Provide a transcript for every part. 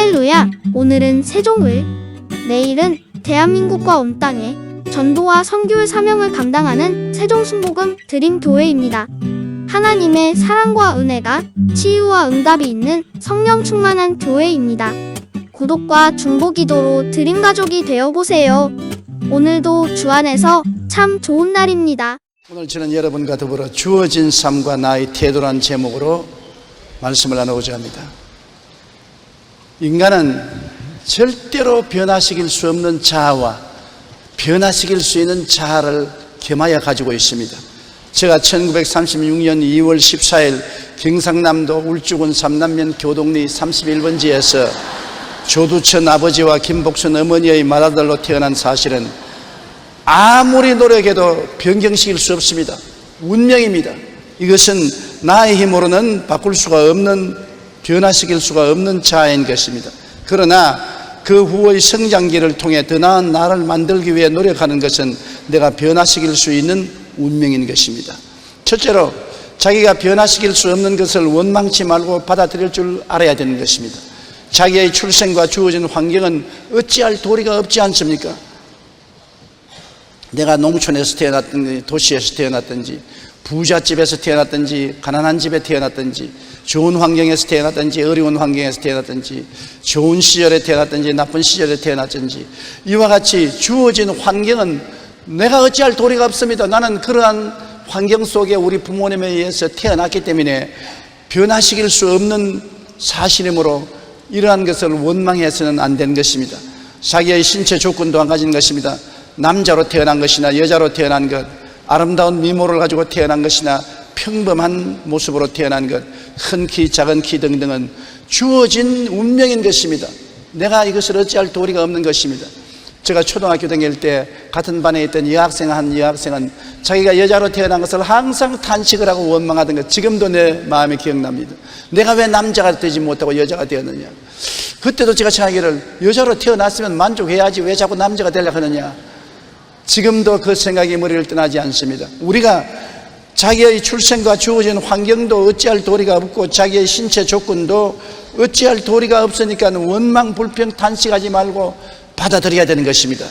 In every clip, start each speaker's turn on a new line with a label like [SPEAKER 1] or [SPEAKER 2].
[SPEAKER 1] 할렐루야! 오늘은 세종을, 내일은 대한민국과 온 땅에 전도와 선교의 사명을 감당하는 세종순복음 드림교회입니다. 하나님의 사랑과 은혜가 치유와 응답이 있는 성령 충만한 교회입니다. 구독과 중보기도로 드림가족이 되어보세요. 오늘도 주 안에서 참 좋은 날입니다.
[SPEAKER 2] 오늘 저는 여러분과 더불어 주어진 삶과 나의 태도란 제목으로 말씀을 나누고자 합니다. 인간은 절대로 변화시킬 수 없는 자아와 변화시킬 수 있는 자아를 겸하여 가지고 있습니다. 제가 1936년 2월 14일 경상남도 울주군 삼남면 교동리 31번지에서 조두천 아버지와 김복순 어머니의 맏아들로 태어난 사실은 아무리 노력해도 변경시킬 수 없습니다. 운명입니다. 이것은 나의 힘으로는 바꿀 수가 없는, 변화시킬 수가 없는 자아인 것입니다. 그러나 그 후의 성장기를 통해 더 나은 나를 만들기 위해 노력하는 것은 내가 변화시킬 수 있는 운명인 것입니다. 첫째로 자기가 변화시킬 수 없는 것을 원망치 말고 받아들일 줄 알아야 되는 것입니다. 자기의 출생과 주어진 환경은 어찌할 도리가 없지 않습니까? 내가 농촌에서 태어났든지 도시에서 태어났든지 부잣집에서 태어났든지 가난한 집에 태어났든지 좋은 환경에서 태어났든지 어려운 환경에서 태어났든지 좋은 시절에 태어났든지 나쁜 시절에 태어났든지 이와 같이 주어진 환경은 내가 어찌할 도리가 없습니다. 나는 그러한 환경 속에 우리 부모님에 의해서 태어났기 때문에 변화시킬 수 없는 사실이므로 이러한 것을 원망해서는 안 되는 것입니다. 자기의 신체 조건도 안 가진 것입니다. 남자로 태어난 것이나 여자로 태어난 것, 아름다운 미모를 가지고 태어난 것이나 평범한 모습으로 태어난 것, 큰 키, 작은 키 등등은 주어진 운명인 것입니다. 내가 이것을 어찌할 도리가 없는 것입니다. 제가 초등학교 다닐 때 같은 반에 있던 한 여학생은 자기가 여자로 태어난 것을 항상 탄식을 하고 원망하던 것, 지금도 내 마음에 기억납니다. 내가 왜 남자가 되지 못하고 여자가 되었느냐. 그때도 제가 생각하기를 여자로 태어났으면 만족해야지 왜 자꾸 남자가 되려고 하느냐. 지금도 그 생각이 머리를 떠나지 않습니다. 우리가 자기의 출생과 주어진 환경도 어찌할 도리가 없고 자기의 신체 조건도 어찌할 도리가 없으니까 원망, 불평, 탄식하지 말고 받아들여야 되는 것입니다.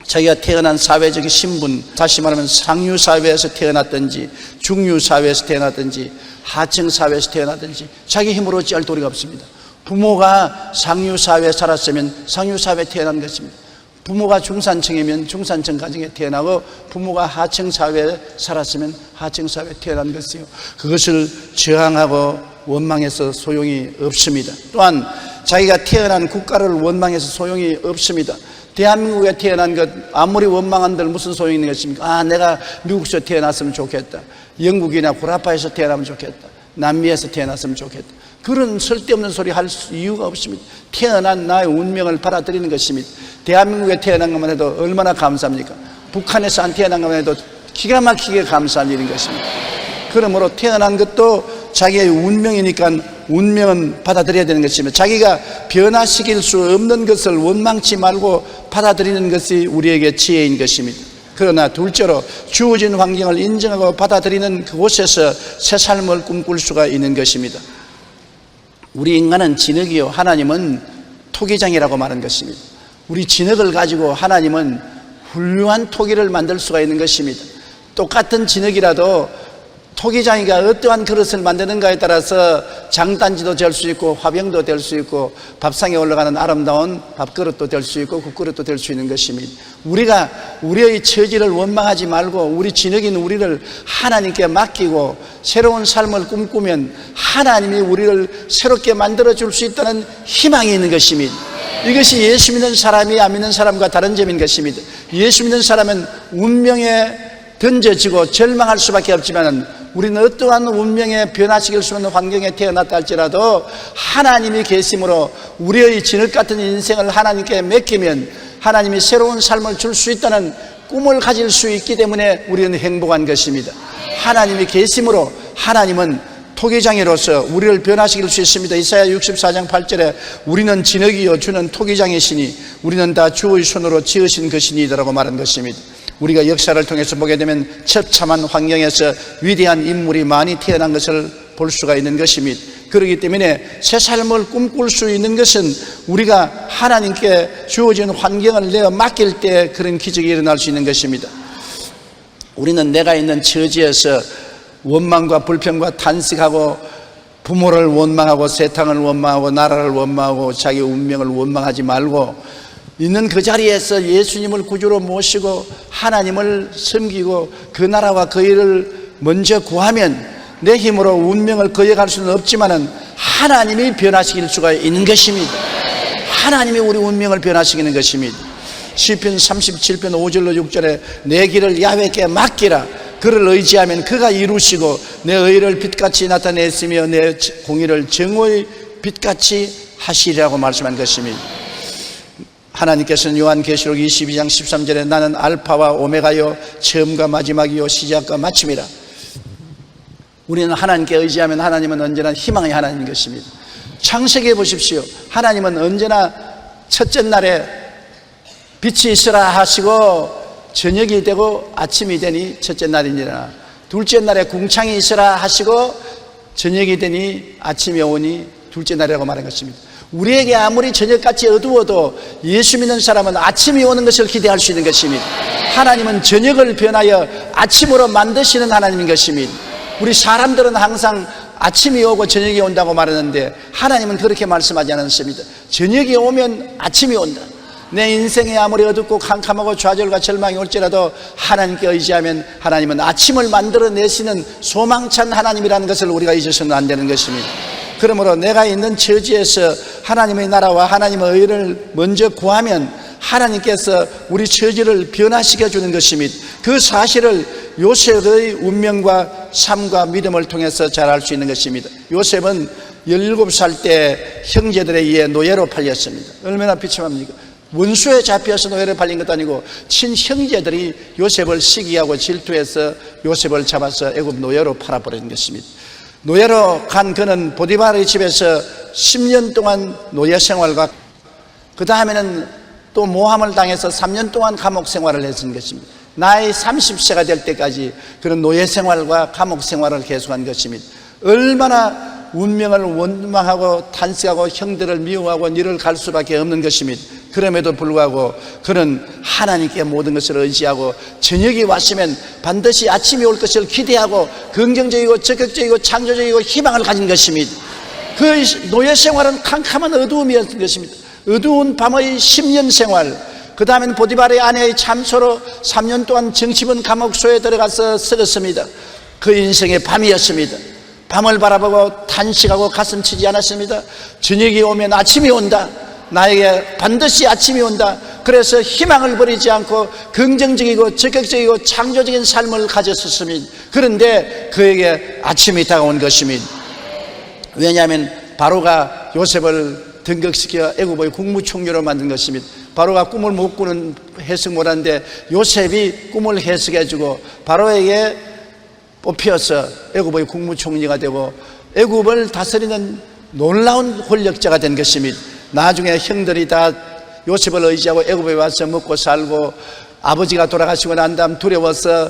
[SPEAKER 2] 자기가 태어난 사회적인 신분, 다시 말하면 상류사회에서 태어났든지 중류사회에서 태어났든지 하층사회에서 태어났든지 자기 힘으로 어찌할 도리가 없습니다. 부모가 상류사회에 살았으면 상류사회에 태어난 것입니다. 부모가 중산층이면 중산층 가정에 태어나고 부모가 하층사회에 살았으면 하층사회에 태어난 것이요, 그것을 저항하고 원망해서 소용이 없습니다. 또한 자기가 태어난 국가를 원망해서 소용이 없습니다. 대한민국에 태어난 것 아무리 원망한들 무슨 소용이 있는 것입니까? 내가 미국에서 태어났으면 좋겠다, 영국이나 구라파에서 태어나면 좋겠다, 남미에서 태어났으면 좋겠다, 그런 쓸데없는 소리 할 이유가 없습니다. 태어난 나의 운명을 받아들이는 것입니다. 대한민국에 태어난 것만 해도 얼마나 감사합니까? 북한에서 안 태어난 것만 해도 기가 막히게 감사한 일인 것입니다. 그러므로 태어난 것도 자기의 운명이니까 운명은 받아들여야 되는 것입니다. 자기가 변화시킬 수 없는 것을 원망치 말고 받아들이는 것이 우리에게 지혜인 것입니다. 그러나 둘째로 주어진 환경을 인정하고 받아들이는 그곳에서 새 삶을 꿈꿀 수가 있는 것입니다. 우리 인간은 진흙이요, 하나님은 토기장이라고 말한 것입니다. 우리 진흙을 가지고 하나님은 훌륭한 토기를 만들 수가 있는 것입니다. 똑같은 진흙이라도 토기장이가 어떠한 그릇을 만드는가에 따라서 장단지도 될 수 있고 화병도 될 수 있고 밥상에 올라가는 아름다운 밥그릇도 될 수 있고 국그릇도 될 수 있는 것입니다. 우리가 우리의 처지를 원망하지 말고 우리 진흙인 우리를 하나님께 맡기고 새로운 삶을 꿈꾸면 하나님이 우리를 새롭게 만들어줄 수 있다는 희망이 있는 것입니다. 이것이 예수 믿는 사람이 안 믿는 사람과 다른 점인 것입니다. 예수 믿는 사람은 운명에 던져지고 절망할 수밖에 없지만 우리는 어떠한 운명에 변화시킬 수 있는 환경에 태어났다 할지라도 하나님이 계심으로 우리의 진흙 같은 인생을 하나님께 맡기면 하나님이 새로운 삶을 줄 수 있다는 꿈을 가질 수 있기 때문에 우리는 행복한 것입니다. 하나님이 계심으로 하나님은 토기장이로서 우리를 변화시킬 수 있습니다. 이사야 64장 8절에 우리는 진흙이요 주는 토기장이시니 우리는 다 주의 손으로 지으신 것이니이다라고 말한 것입니다. 우리가 역사를 통해서 보게 되면 처참한 환경에서 위대한 인물이 많이 태어난 것을 볼 수가 있는 것입니다. 그렇기 때문에 새 삶을 꿈꿀 수 있는 것은 우리가 하나님께 주어진 환경을 내어 맡길 때 그런 기적이 일어날 수 있는 것입니다. 우리는 내가 있는 처지에서 원망과 불평과 탄식하고 부모를 원망하고 세상을 원망하고 나라를 원망하고 자기 운명을 원망하지 말고 있는 그 자리에서 예수님을 구주로 모시고 하나님을 섬기고 그 나라와 그 일을 먼저 구하면 내 힘으로 운명을 거역할 수는 없지만은 하나님이 변화시킬 수가 있는 것입니다. 하나님이 우리 운명을 변화시키는 것입니다. 시편 37편 5절로 6절에 내 길을 야훼께 맡기라. 그를 의지하면 그가 이루시고 내 의를 빛같이 나타냈으며 내 공의를 정오의 빛같이 하시리라고 말씀한 것입니다. 하나님께서는 요한계시록 22장 13절에 나는 알파와 오메가요 처음과 마지막이요 시작과 마침이라. 우리는 하나님께 의지하면 하나님은 언제나 희망의 하나님인 것입니다. 창세기에 보십시오. 하나님은 언제나 첫째 날에 빛이 있으라 하시고 저녁이 되고 아침이 되니 첫째 날이니라. 둘째 날에 궁창이 있으라 하시고 저녁이 되니 아침이 오니 둘째 날이라고 말한 것입니다. 우리에게 아무리 저녁같이 어두워도 예수 믿는 사람은 아침이 오는 것을 기대할 수 있는 것입니다. 하나님은 저녁을 변하여 아침으로 만드시는 하나님인 것입니다. 우리 사람들은 항상 아침이 오고 저녁이 온다고 말하는데 하나님은 그렇게 말씀하지 않습니다. 저녁이 오면 아침이 온다. 내 인생이 아무리 어둡고 캄캄하고 좌절과 절망이 올지라도 하나님께 의지하면 하나님은 아침을 만들어내시는 소망찬 하나님이라는 것을 우리가 잊어서는 안 되는 것입니다. 그러므로 내가 있는 처지에서 하나님의 나라와 하나님의 의를 먼저 구하면 하나님께서 우리 처지를 변화시켜 주는 것입니다. 그 사실을 요셉의 운명과 삶과 믿음을 통해서 잘 알 수 있는 것입니다. 요셉은 17살 때 형제들에 의해 노예로 팔렸습니다. 얼마나 비참합니까? 원수에 잡혀서 노예로 팔린 것도 아니고 친형제들이 요셉을 시기하고 질투해서 요셉을 잡아서 애굽 노예로 팔아버린 것입니다. 노예로 간 그는 보디바르의 집에서 10년 동안 노예 생활과 그 다음에는 또 모함을 당해서 3년 동안 감옥 생활을 했던 것입니다. 나이 30세가 될 때까지 그런 노예 생활과 감옥 생활을 계속한 것입니다. 얼마나 운명을 원망하고 탄식하고 형들을 미워하고 니를 갈 수밖에 없는 것입니다. 그럼에도 불구하고 그는 하나님께 모든 것을 의지하고 저녁이 왔으면 반드시 아침이 올 것을 기대하고 긍정적이고 적극적이고 창조적이고 희망을 가진 것입니다. 그 노예 생활은 캄캄한 어두움이었던 것입니다. 어두운 밤의 10년 생활, 그 다음엔 보디바르의 아내의 참소로 3년 동안 정치본 감옥소에 들어가서 썩었습니다. 그 인생의 밤이었습니다. 밤을 바라보고 탄식하고 가슴 치지 않았습니다. 저녁이 오면 아침이 온다. 나에게 반드시 아침이 온다. 그래서 희망을 버리지 않고 긍정적이고 적극적이고 창조적인 삶을 가졌었습니다. 그런데 그에게 아침이 다가온 것입니다. 왜냐하면 바로가 요셉을 등극시켜 애굽의 국무총리로 만든 것입니다. 바로가 꿈을 못 꾸는 해석 못하는데 요셉이 꿈을 해석해주고 바로에게 뽑혀서 애굽의 국무총리가 되고 애굽을 다스리는 놀라운 권력자가 된 것입니다. 나중에 형들이 다 요셉을 의지하고 애굽에 와서 먹고 살고 아버지가 돌아가시고 난 다음 두려워서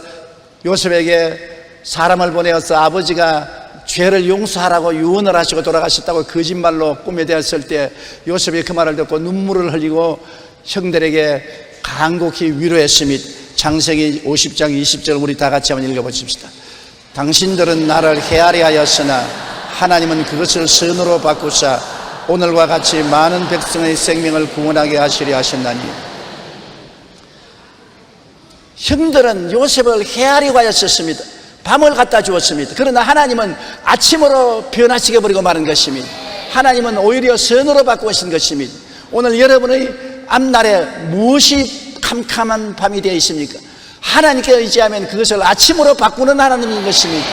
[SPEAKER 2] 요셉에게 사람을 보내어서 아버지가 죄를 용서하라고 유언을 하시고 돌아가셨다고 거짓말로 꿈에 대었을 때 요셉이 그 말을 듣고 눈물을 흘리고 형들에게 간곡히 위로했습니다. 창세기 50장 20절 우리 다 같이 한번 읽어보십시다. 당신들은 나를 헤아려 하였으나 하나님은 그것을 선으로 바꾸사 오늘과 같이 많은 백성의 생명을 구원하게 하시려 하셨나니. 형들은 요셉을 헤아리고 하였었습니다. 밤을 갖다 주었습니다. 그러나 하나님은 아침으로 변화시켜버리고 마는 것입니다. 하나님은 오히려 선으로 바꾸신 것입니다. 오늘 여러분의 앞날에 무엇이 캄캄한 밤이 되어 있습니까? 하나님께 의지하면 그것을 아침으로 바꾸는 하나님인 것입니다.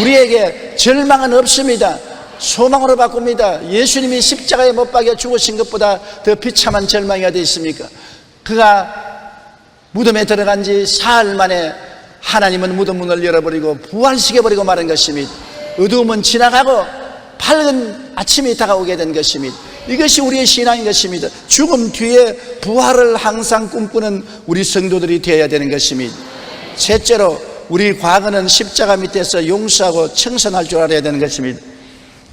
[SPEAKER 2] 우리에게 절망은 없습니다. 소망으로 바꿉니다. 예수님이 십자가에 못 박혀 죽으신 것보다 더 비참한 절망이 어디 있습니까? 그가 무덤에 들어간 지 사흘 만에 하나님은 무덤 문을 열어버리고 부활시켜버리고 마는 것입니다. 어두움은 지나가고 밝은 아침이 다가오게 된 것입니다. 이것이 우리의 신앙인 것입니다. 죽음 뒤에 부활을 항상 꿈꾸는 우리 성도들이 되어야 되는 것입니다. 셋째로 우리 과거는 십자가 밑에서 용서하고 청산할 줄 알아야 되는 것입니다.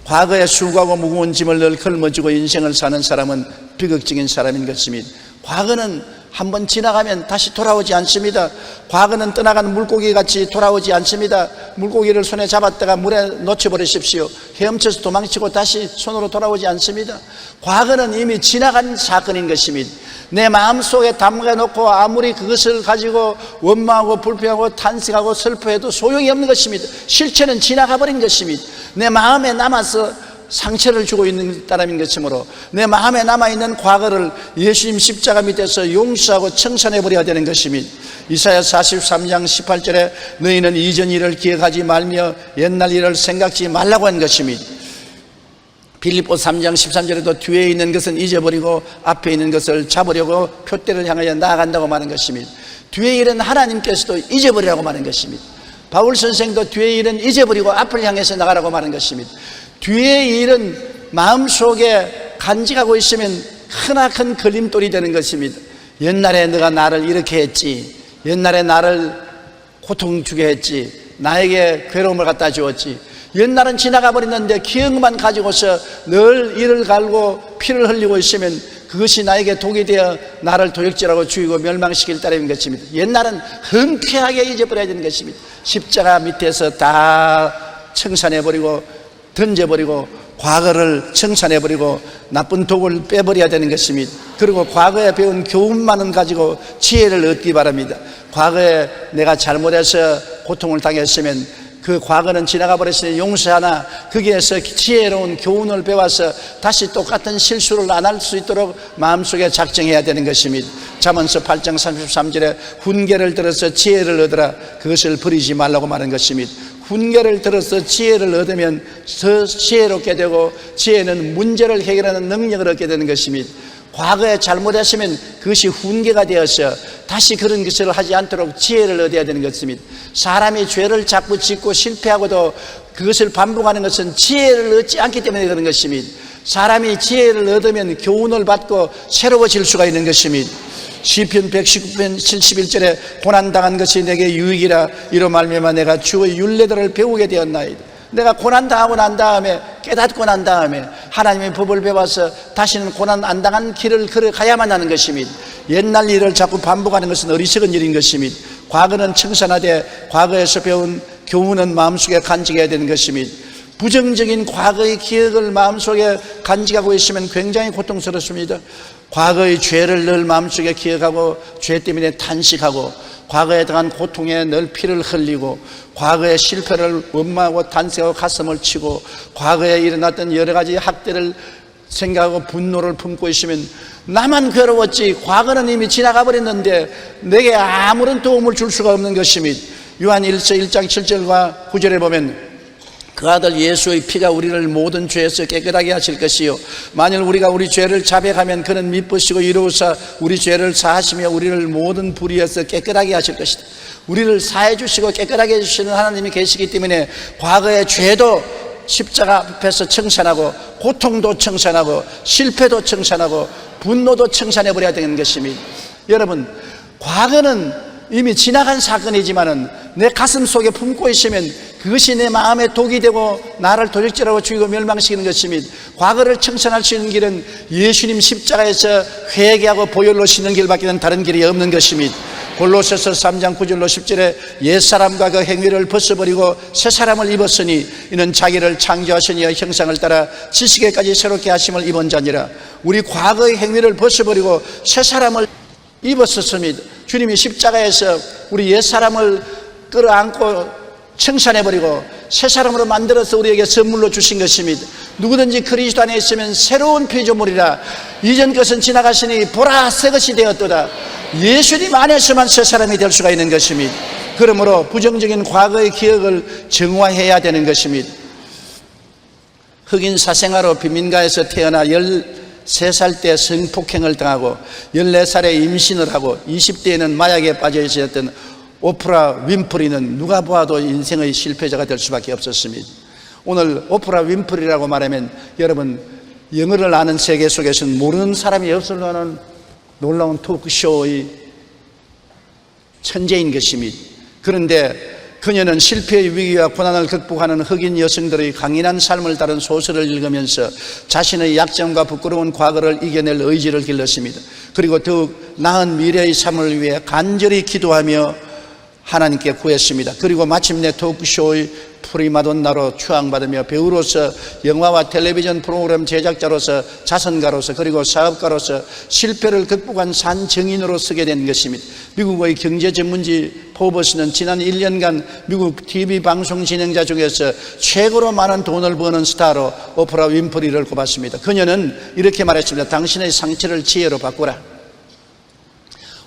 [SPEAKER 2] 과거에 수고하고 무거운 짐을 늘 걸머쥐고 인생을 사는 사람은 비극적인 사람인 것입니다. 과거는 한번 지나가면 다시 돌아오지 않습니다. 과거는 떠나간 물고기 같이 돌아오지 않습니다. 물고기를 손에 잡았다가 물에 놓쳐버리십시오. 헤엄쳐서 도망치고 다시 손으로 돌아오지 않습니다. 과거는 이미 지나간 사건인 것입니다. 내 마음속에 담가놓고 아무리 그것을 가지고 원망하고 불평하고 탄식하고 슬퍼해도 소용이 없는 것입니다. 실체는 지나가 버린 것입니다. 내 마음에 남아서 상처를 주고 있는 사람인 것이므로 내 마음에 남아있는 과거를 예수님 십자가 밑에서 용서하고 청산해 버려야 되는 것입니다. 이사야 43장 18절에 너희는 이전 일을 기억하지 말며 옛날 일을 생각지 말라고 한 것입니다. 빌립보 3장 13절에도 뒤에 있는 것은 잊어버리고 앞에 있는 것을 잡으려고 표대를 향하여 나아간다고 말한 것입니다. 뒤에 일은 하나님께서도 잊어버리라고 말한 것입니다. 바울 선생도 뒤에 일은 잊어버리고 앞을 향해서 나가라고 말한 것입니다. 뒤의 일은 마음속에 간직하고 있으면 크나큰 걸림돌이 되는 것입니다. 옛날에 너가 나를 이렇게 했지, 옛날에 나를 고통 주게 했지, 나에게 괴로움을 갖다 주었지. 옛날은 지나가 버렸는데 기억만 가지고서 늘 이를 갈고 피를 흘리고 있으면 그것이 나에게 독이 되어 나를 도역질하고 죽이고 멸망시킬 따름인 것입니다. 옛날은 흔쾌하게 잊어버려야 되는 것입니다. 십자가 밑에서 다 청산해버리고 던져버리고 과거를 청산해버리고 나쁜 독을 빼버려야 되는 것입니다. 그리고 과거에 배운 교훈만은 가지고 지혜를 얻기 바랍니다. 과거에 내가 잘못해서 고통을 당했으면 그 과거는 지나가 버렸으니 용서하나 거기에서 지혜로운 교훈을 배워서 다시 똑같은 실수를 안 할 수 있도록 마음속에 작정해야 되는 것입니다. 잠언서 8장 33절에 훈계를 들어서 지혜를 얻으라, 그것을 버리지 말라고 말한 것입니다. 훈계를 들어서 지혜를 얻으면 더 지혜롭게 되고 지혜는 문제를 해결하는 능력을 얻게 되는 것입니다. 과거에 잘못했으면 그것이 훈계가 되어서 다시 그런 것을 하지 않도록 지혜를 얻어야 되는 것입니다. 사람이 죄를 자꾸 짓고 실패하고도 그것을 반복하는 것은 지혜를 얻지 않기 때문에 그런 것입니다. 사람이 지혜를 얻으면 교훈을 받고 새로워질 수가 있는 것입니다. 시편 119편 71절에 고난당한 것이 내게 유익이라 이로 말미암아 내가 주의 율례들을 배우게 되었나이다. 내가 고난당하고 난 다음에 깨닫고 난 다음에 하나님의 법을 배워서 다시는 고난 안 당한 길을 걸어가야만 하는 것입니다. 옛날 일을 자꾸 반복하는 것은 어리석은 일인 것입니다. 과거는 청산하되 과거에서 배운 교훈은 마음속에 간직해야 되는 것입니다. 부정적인 과거의 기억을 마음속에 간직하고 있으면 굉장히 고통스럽습니다. 과거의 죄를 늘 마음속에 기억하고 죄 때문에 탄식하고 과거에 당한 고통에 늘 피를 흘리고 과거의 실패를 원망하고 탄식하고 가슴을 치고 과거에 일어났던 여러 가지 학대를 생각하고 분노를 품고 있으면 나만 괴로웠지 과거는 이미 지나가 버렸는데 내게 아무런 도움을 줄 수가 없는 것입니다. 요한 1장 7절과 9절에 보면 그 아들 예수의 피가 우리를 모든 죄에서 깨끗하게 하실 것이요 만일 우리가 우리 죄를 자백하면 그는 미쁘시고 이로우사 우리 죄를 사하시며 우리를 모든 불의에서 깨끗하게 하실 것이다. 우리를 사해 주시고 깨끗하게 해주시는 하나님이 계시기 때문에 과거의 죄도 십자가 앞에서 청산하고 고통도 청산하고 실패도 청산하고 분노도 청산해버려야 되는 것입니다. 여러분, 과거는 이미 지나간 사건이지만은 내 가슴 속에 품고 있으면 그것이 내 마음에 독이 되고 나를 도적질하고 죽이고 멸망시키는 것입니다. 과거를 청산할 수 있는 길은 예수님 십자가에서 회개하고 보혈로 씻는 길밖에는 다른 길이 없는 것입니다. 골로새서 3장 9절로 10절에 옛사람과 그 행위를 벗어버리고 새사람을 입었으니 이는 자기를 창조하신 이의 형상을 따라 지식에까지 새롭게 하심을 입은 자니라. 우리 과거의 행위를 벗어버리고 새사람을 입었었습니다. 주님이 십자가에서 우리 옛사람을 끌어안고 청산해버리고 새사람으로 만들어서 우리에게 선물로 주신 것입니다. 누구든지 그리스도 안에 있으면 새로운 피조물이라 이전 것은 지나갔으니 보라 새 것이 되었도다. 예수님 안에서만 새사람이 될 수가 있는 것입니다. 그러므로 부정적인 과거의 기억을 정화해야 되는 것입니다. 흑인 사생아로 빈민가에서 태어나 13살 때 성폭행을 당하고 14살에 임신을 하고 20대에는 마약에 빠져 있었던 오프라 윈프리는 누가 보아도 인생의 실패자가 될 수밖에 없었습니다. 오늘 오프라 윈프리라고 말하면 여러분 영어를 아는 세계 속에서는 모르는 사람이 없을 만한 놀라운 토크쇼의 천재인 것입니다. 그런데 그녀는 실패의 위기와 고난을 극복하는 흑인 여성들의 강인한 삶을 다룬 소설을 읽으면서 자신의 약점과 부끄러운 과거를 이겨낼 의지를 길렀습니다. 그리고 더욱 나은 미래의 삶을 위해 간절히 기도하며 하나님께 구했습니다. 그리고 마침내 토크쇼의 프리마돈나로 추앙받으며 배우로서 영화와 텔레비전 프로그램 제작자로서 자선가로서 그리고 사업가로서 실패를 극복한 산 증인으로 서게 된 것입니다. 미국의 경제 전문지 포브스는 지난 1년간 미국 TV 방송 진행자 중에서 최고로 많은 돈을 버는 스타로 오프라 윈프리를 꼽았습니다. 그녀는 이렇게 말했습니다. 당신의 상처를 지혜로 바꾸라.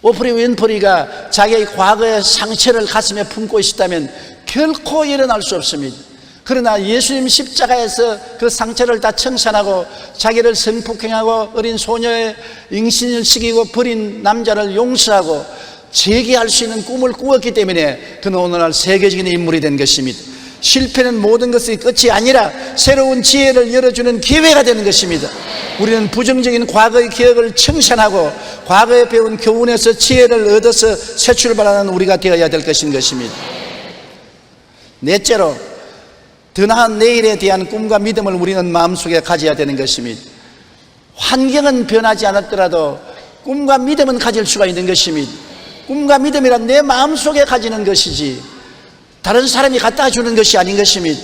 [SPEAKER 2] 오프라 윈프리가 자기의 과거의 상처를 가슴에 품고 있었다면 결코 일어날 수 없습니다. 그러나 예수님 십자가에서 그 상처를 다 청산하고 자기를 성폭행하고 어린 소녀의 임신을 시키고 버린 남자를 용서하고 재기할 수 있는 꿈을 꾸었기 때문에 그는 오늘날 세계적인 인물이 된 것입니다. 실패는 모든 것의 끝이 아니라 새로운 지혜를 열어주는 기회가 되는 것입니다. 우리는 부정적인 과거의 기억을 청산하고 과거에 배운 교훈에서 지혜를 얻어서 새 출발하는 우리가 되어야 될 것인 것입니다. 넷째로, 더 나은 내일에 대한 꿈과 믿음을 우리는 마음속에 가져야 되는 것입니다. 환경은 변하지 않았더라도 꿈과 믿음은 가질 수가 있는 것입니다. 꿈과 믿음이란 내 마음속에 가지는 것이지 다른 사람이 갖다 주는 것이 아닌 것입니다.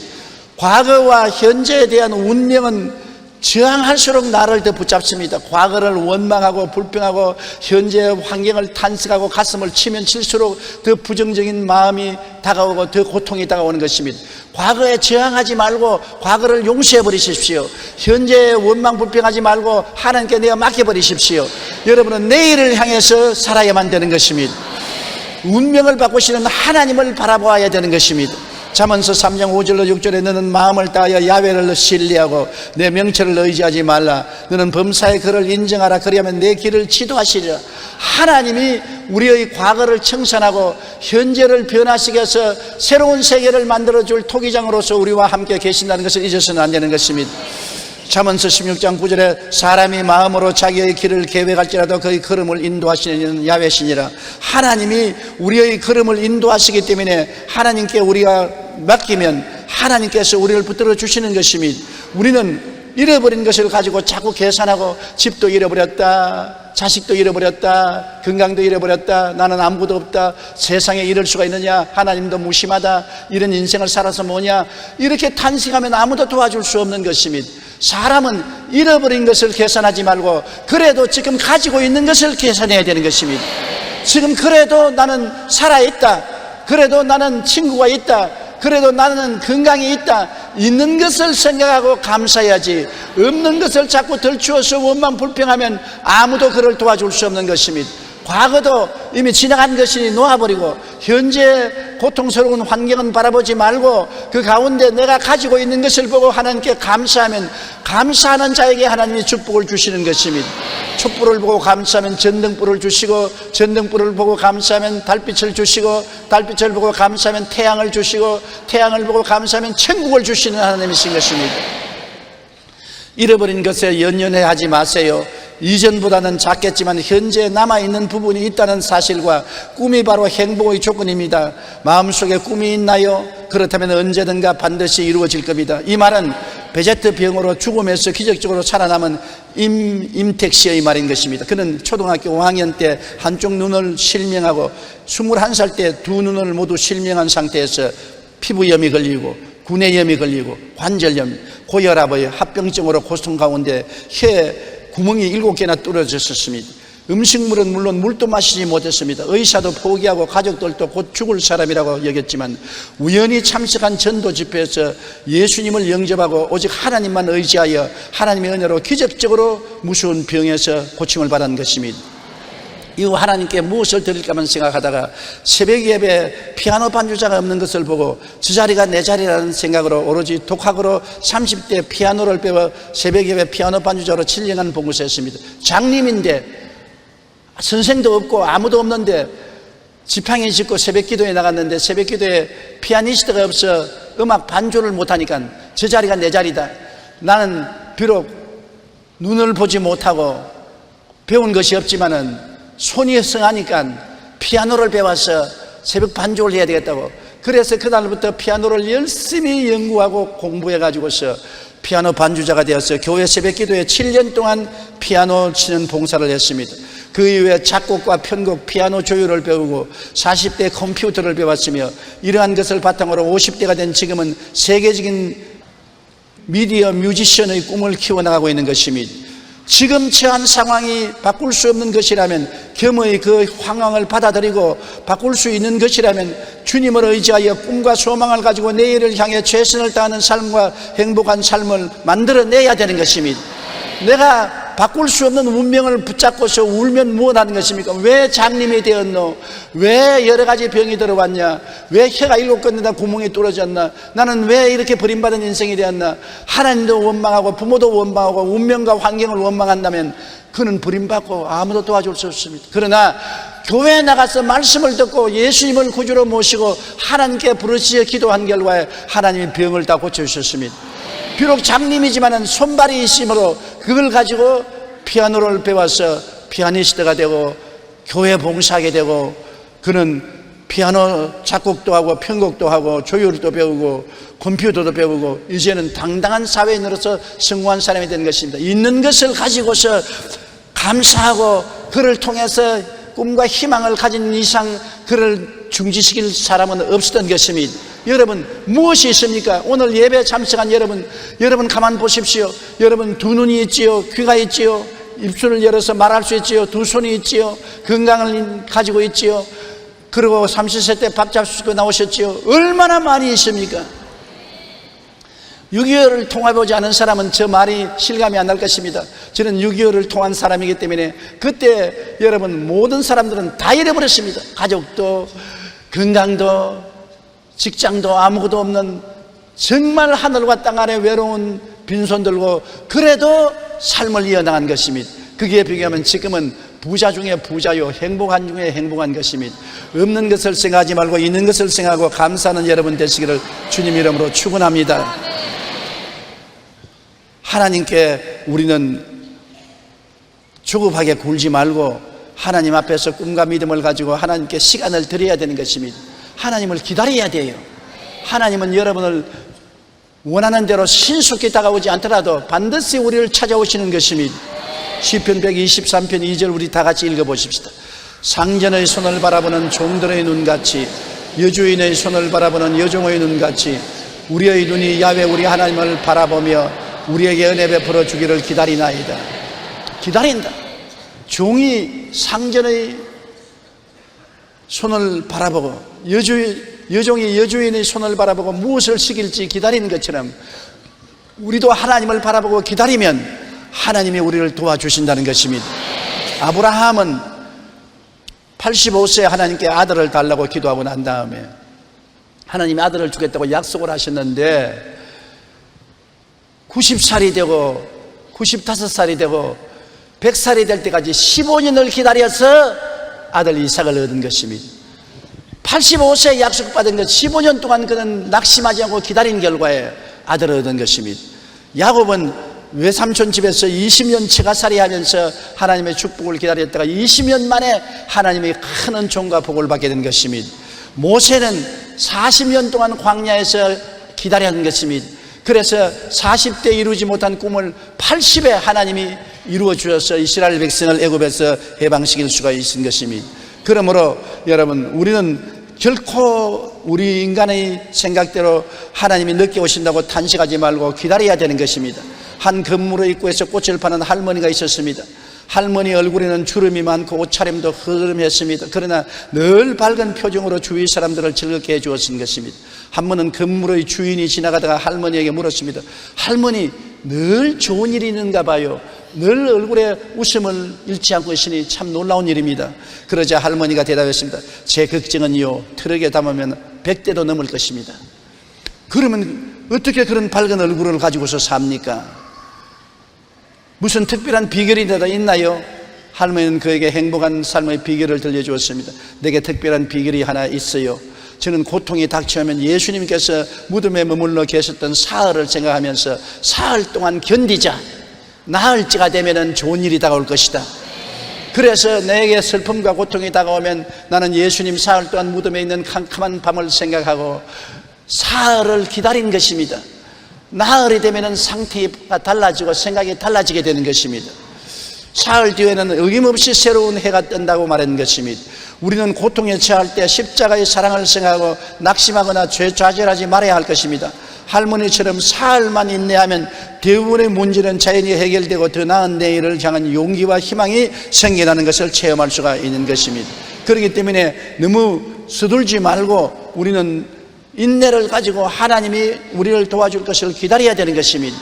[SPEAKER 2] 과거와 현재에 대한 운명은 저항할수록 나를 더 붙잡습니다. 과거를 원망하고 불평하고 현재의 환경을 탄식하고 가슴을 치면 칠수록 더 부정적인 마음이 다가오고 더 고통이 다가오는 것입니다. 과거에 저항하지 말고 과거를 용서해 버리십시오. 현재에 원망 불평하지 말고 하나님께 내어 맡겨 버리십시오. 여러분은 내일을 향해서 살아야만 되는 것입니다. 운명을 바꾸시는 하나님을 바라보아야 되는 것입니다. 잠언서 3장 5절로 6절에 너는 마음을 다하여 야훼를 신뢰하고 내 명철을 의지하지 말라. 너는 범사의 그를 인정하라. 그리하면 내 길을 지도하시리라. 하나님이 우리의 과거를 청산하고 현재를 변화시켜 해서 새로운 세계를 만들어줄 토기장으로서 우리와 함께 계신다는 것을 잊어서는 안 되는 것입니다. 잠언서 16장 9절에 사람이 마음으로 자기의 길을 계획할지라도 그의 걸음을 인도하시는 이는 야훼시니라. 하나님이 우리의 걸음을 인도하시기 때문에 하나님께 우리가 맡기면 하나님께서 우리를 붙들어 주시는 것입니다. 우리는 잃어버린 것을 가지고 자꾸 계산하고 집도 잃어버렸다, 자식도 잃어버렸다, 건강도 잃어버렸다, 나는 아무것도 없다, 세상에 이럴 수가 있느냐, 하나님도 무심하다, 이런 인생을 살아서 뭐냐, 이렇게 탄식하면 아무도 도와줄 수 없는 것입니다. 사람은 잃어버린 것을 계산하지 말고 그래도 지금 가지고 있는 것을 계산해야 되는 것입니다. 지금 그래도 나는 살아있다, 그래도 나는 친구가 있다, 그래도 나는 건강이 있다, 있는 것을 생각하고 감사해야지 없는 것을 자꾸 덜추어서 원망 불평하면 아무도 그를 도와줄 수 없는 것입니다. 과거도 이미 지나간 것이 놓아버리고 현재 고통스러운 환경은 바라보지 말고 그 가운데 내가 가지고 있는 것을 보고 하나님께 감사하면 감사하는 자에게 하나님이 축복을 주시는 것입니다. 촛불을 보고 감사하면 전등불을 주시고 전등불을 보고 감사하면 달빛을 주시고 달빛을 보고 감사하면 태양을 주시고 태양을 보고 감사하면 천국을 주시는 하나님이신 것입니다. 잃어버린 것에 연연해하지 마세요. 이전보다는 작겠지만 현재 남아있는 부분이 있다는 사실과 꿈이 바로 행복의 조건입니다. 마음속에 꿈이 있나요? 그렇다면 언제든가 반드시 이루어질 겁니다. 이 말은 베제트 병으로 죽음에서 기적적으로 살아남은 임택 씨의 말인 것입니다. 그는 초등학교 5학년 때 한쪽 눈을 실명하고 21살 때 두 눈을 모두 실명한 상태에서 피부염이 걸리고 구내염이 걸리고 관절염, 고혈압의 합병증으로 고통 가운데 혀 구멍이 7개나 뚫어졌었습니다. 음식물은 물론 물도 마시지 못했습니다. 의사도 포기하고 가족들도 곧 죽을 사람이라고 여겼지만 우연히 참석한 전도 집회에서 예수님을 영접하고 오직 하나님만 의지하여 하나님의 은혜로 기적적으로 무서운 병에서 고침을 받은 것입니다. 이후 하나님께 무엇을 드릴까만 생각하다가 새벽 예배에 피아노 반주자가 없는 것을 보고 저 자리가 내 자리라는 생각으로 오로지 독학으로 30대 피아노를 배워 새벽 예배 피아노 반주자로 7년간 봉사했습니다. 장님인데 선생도 없고 아무도 없는데 지팡이 짚고 새벽 기도에 나갔는데 새벽 기도에 피아니스트가 없어 음악 반주를 못하니까 저 자리가 내 자리다. 나는 비록 눈을 보지 못하고 배운 것이 없지만은 손이 성하니까 피아노를 배워서 새벽 반주를 해야 되겠다고 그래서 그날부터 피아노를 열심히 연구하고 공부해가지고서 피아노 반주자가 되었어요. 교회 새벽기도에 7년 동안 피아노 치는 봉사를 했습니다. 그 이후에 작곡과 편곡, 피아노 조율을 배우고 40대 컴퓨터를 배웠으며 이러한 것을 바탕으로 50대가 된 지금은 세계적인 미디어 뮤지션의 꿈을 키워나가고 있는 것입니다. 지금 처한 상황이 바꿀 수 없는 것이라면, 겸의 그 상황을 받아들이고 바꿀 수 있는 것이라면 주님을 의지하여 꿈과 소망을 가지고 내일을 향해 최선을 다하는 삶과 행복한 삶을 만들어내야 되는 것입니다. 내가 바꿀 수 없는 운명을 붙잡고서 울면 무엇하는 것입니까? 왜 장님이 되었노? 왜 여러 가지 병이 들어왔냐? 왜 혀가 7건에다 구멍이 뚫어졌나? 나는 왜 이렇게 버림받은 인생이 되었나? 하나님도 원망하고 부모도 원망하고 운명과 환경을 원망한다면 그는 버림받고 아무도 도와줄 수 없습니다. 그러나 교회에 나가서 말씀을 듣고 예수님을 구주로 모시고 하나님께 부르짖어 기도한 결과에 하나님이 병을 다 고쳐주셨습니다. 비록 장님이지만은 손발이 있으므로 그걸 가지고 피아노를 배워서 피아니스트가 되고 교회 봉사하게 되고, 그는 피아노 작곡도 하고 편곡도 하고 조율도 배우고 컴퓨터도 배우고 이제는 당당한 사회인으로서 성공한 사람이 된 것입니다. 있는 것을 가지고서 감사하고 그를 통해서 꿈과 희망을 가진 이상 그를 중지시킬 사람은 없었던 것입니다. 여러분, 무엇이 있습니까? 오늘 예배 참석한 여러분 가만 보십시오. 여러분 두 눈이 있지요, 귀가 있지요, 입술을 열어서 말할 수 있지요, 두 손이 있지요, 건강을 가지고 있지요, 그리고 30세 때 밥 잡수고 나오셨지요. 얼마나 많이 있습니까? 6.25를 통해보지 않은 사람은 저 말이 실감이 안 날 것입니다. 저는 6.25를 통한 사람이기 때문에 그때 여러분 모든 사람들은 다 잃어버렸습니다. 가족도 건강도 직장도 아무것도 없는 정말 하늘과 땅 아래 외로운 빈손 들고 그래도 삶을 이어나간 것입니다. 그게 비교하면 지금은 부자 중에 부자요, 행복한 중에 행복한 것입니다. 없는 것을 생각하지 말고 있는 것을 생각하고 감사하는 여러분 되시기를 주님 이름으로 축원합니다. 하나님께 우리는 조급하게 굴지 말고 하나님 앞에서 꿈과 믿음을 가지고 하나님께 시간을 드려야 되는 것입니다. 하나님을 기다려야 돼요. 하나님은 여러분을 원하는 대로 신속히 다가오지 않더라도 반드시 우리를 찾아오시는 것입니다. 시편 123편 2절 우리 다 같이 읽어보십시다. 상전의 손을 바라보는 종들의 눈같이, 여주인의 손을 바라보는 여종의 눈같이 우리의 눈이 야훼 우리 하나님을 바라보며 우리에게 은혜 베풀어 주기를 기다리나이다. 기다린다. 종이 상전의 손을 바라보고 여종이 여주인의 손을 바라보고 무엇을 시킬지 기다리는 것처럼 우리도 하나님을 바라보고 기다리면 하나님이 우리를 도와주신다는 것입니다. 아브라함은 85세에 하나님께 아들을 달라고 기도하고 난 다음에 하나님이 아들을 주겠다고 약속을 하셨는데 90살이 되고 95살이 되고 100살이 될 때까지 15년을 기다려서 아들 이삭을 얻은 것입니다. 85세에 약속받은 것 15년 동안 그는 낙심하지 않고 기다린 결과에 아들을 얻은 것입니다. 야곱은 외삼촌 집에서 20년 처가살이 하면서 하나님의 축복을 기다렸다가 20년 만에 하나님의 큰 은총과 복을 받게 된 것입니다. 모세는 40년 동안 광야에서 기다렸던 것입니다. 그래서 40대 이루지 못한 꿈을 80에 하나님이 이루어 주셔서 이스라엘 백성을 애굽에서 해방시킬 수가 있은 것입니다. 그러므로 여러분, 우리는 결코 우리 인간의 생각대로 하나님이 늦게 오신다고 탄식하지 말고 기다려야 되는 것입니다. 한 건물의 입구에서 꽃을 파는 할머니가 있었습니다. 할머니 얼굴에는 주름이 많고 옷차림도 흐름했습니다. 그러나 늘 밝은 표정으로 주위 사람들을 즐겁게 해주었던 것입니다. 한 번은 건물의 주인이 지나가다가 할머니에게 물었습니다. 할머니, 늘 좋은 일이 있는가 봐요. 늘 얼굴에 웃음을 잃지 않고 있으니 참 놀라운 일입니다. 그러자 할머니가 대답했습니다. 제 걱정은요, 트럭에 담으면 100대도 넘을 것입니다. 그러면 어떻게 그런 밝은 얼굴을 가지고서 삽니까? 무슨 특별한 비결이 있나요? 할머니는 그에게 행복한 삶의 비결을 들려주었습니다. 내게 특별한 비결이 하나 있어요. 저는 고통이 닥쳐오면 예수님께서 무덤에 머물러 계셨던 사흘을 생각하면서 사흘 동안 견디자. 나흘째가 되면 좋은 일이 다가올 것이다. 그래서 내게 슬픔과 고통이 다가오면 나는 예수님 사흘 동안 무덤에 있는 캄캄한 밤을 생각하고 사흘을 기다린 것입니다. 나흘이 되면 상태가 달라지고 생각이 달라지게 되는 것입니다. 사흘 뒤에는 어김없이 새로운 해가 뜬다고 말하는 것입니다. 우리는 고통에 처할 때 십자가의 사랑을 생각하고 낙심하거나 좌절하지 말아야 할 것입니다. 할머니처럼 사흘만 인내하면 대부분의 문제는 자연히 해결되고 더 나은 내일을 향한 용기와 희망이 생겨나는 것을 체험할 수가 있는 것입니다. 그렇기 때문에 너무 서둘지 말고 우리는 인내를 가지고 하나님이 우리를 도와줄 것을 기다려야 되는 것입니다.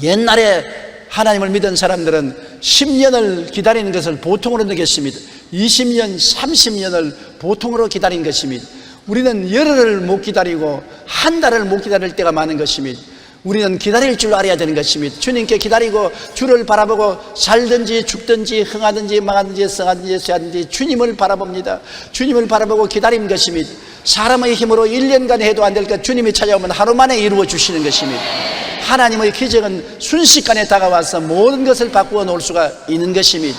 [SPEAKER 2] 옛날에 하나님을 믿은 사람들은 10년을 기다리는 것을 보통으로 느꼈습니다. 20년, 30년을 보통으로 기다린 것입니다. 우리는 열흘을 못 기다리고 한 달을 못 기다릴 때가 많은 것입니다. 우리는 기다릴 줄 알아야 되는 것입니다. 주님께 기다리고 주를 바라보고 살든지 죽든지 흥하든지 망하든지 성하든지 쇠하든지 주님을 바라봅니다. 주님을 바라보고 기다리는 것입니다. 사람의 힘으로 1년간 해도 안 될 것 주님이 찾아오면 하루 만에 이루어 주시는 것입니다. 하나님의 기적은 순식간에 다가와서 모든 것을 바꾸어 놓을 수가 있는 것입니다.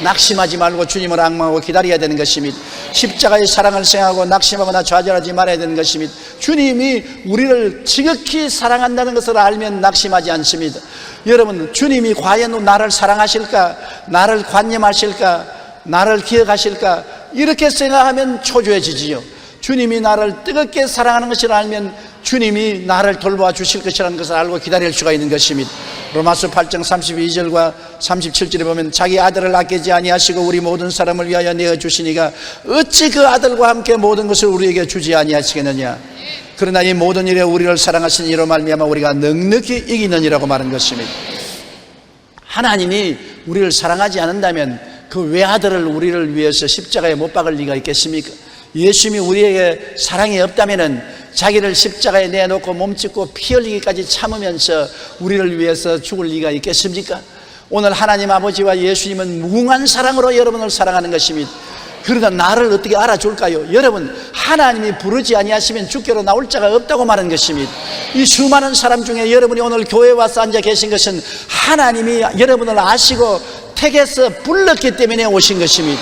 [SPEAKER 2] 낙심하지 말고 주님을 앙망하고 기다려야 되는 것입니다. 십자가의 사랑을 생각하고 낙심하거나 좌절하지 말아야 되는 것입니다. 주님이 우리를 지극히 사랑한다는 것을 알면 낙심하지 않습니다. 여러분, 주님이 과연 나를 사랑하실까? 나를 관념하실까? 나를 기억하실까? 이렇게 생각하면 초조해지지요. 주님이 나를 뜨겁게 사랑하는 것을 알면 주님이 나를 돌보아 주실 것이라는 것을 알고 기다릴 수가 있는 것입니다. 로마서 8장 32절과 37절에 보면 자기 아들을 아끼지 아니하시고 우리 모든 사람을 위하여 내어주시니가 어찌 그 아들과 함께 모든 것을 우리에게 주지 아니하시겠느냐. 그러나 이 모든 일에 우리를 사랑하신 이로 말미암아 우리가 넉넉히 이기느니라고 말한 것입니다. 하나님이 우리를 사랑하지 않는다면 그 외아들을 우리를 위해서 십자가에 못 박을 리가 있겠습니까? 예수님이 우리에게 사랑이 없다면 자기를 십자가에 내놓고 몸짓고 피 흘리기까지 참으면서 우리를 위해서 죽을 리가 있겠습니까? 오늘 하나님 아버지와 예수님은 무궁한 사랑으로 여러분을 사랑하는 것입니다. 그러나 나를 어떻게 알아줄까요? 여러분, 하나님이 부르지 아니하시면 주께로 나올 자가 없다고 말한 것입니다. 이 수많은 사람 중에 여러분이 오늘 교회에 와서 앉아 계신 것은 하나님이 여러분을 아시고 택해서 불렀기 때문에 오신 것입니다.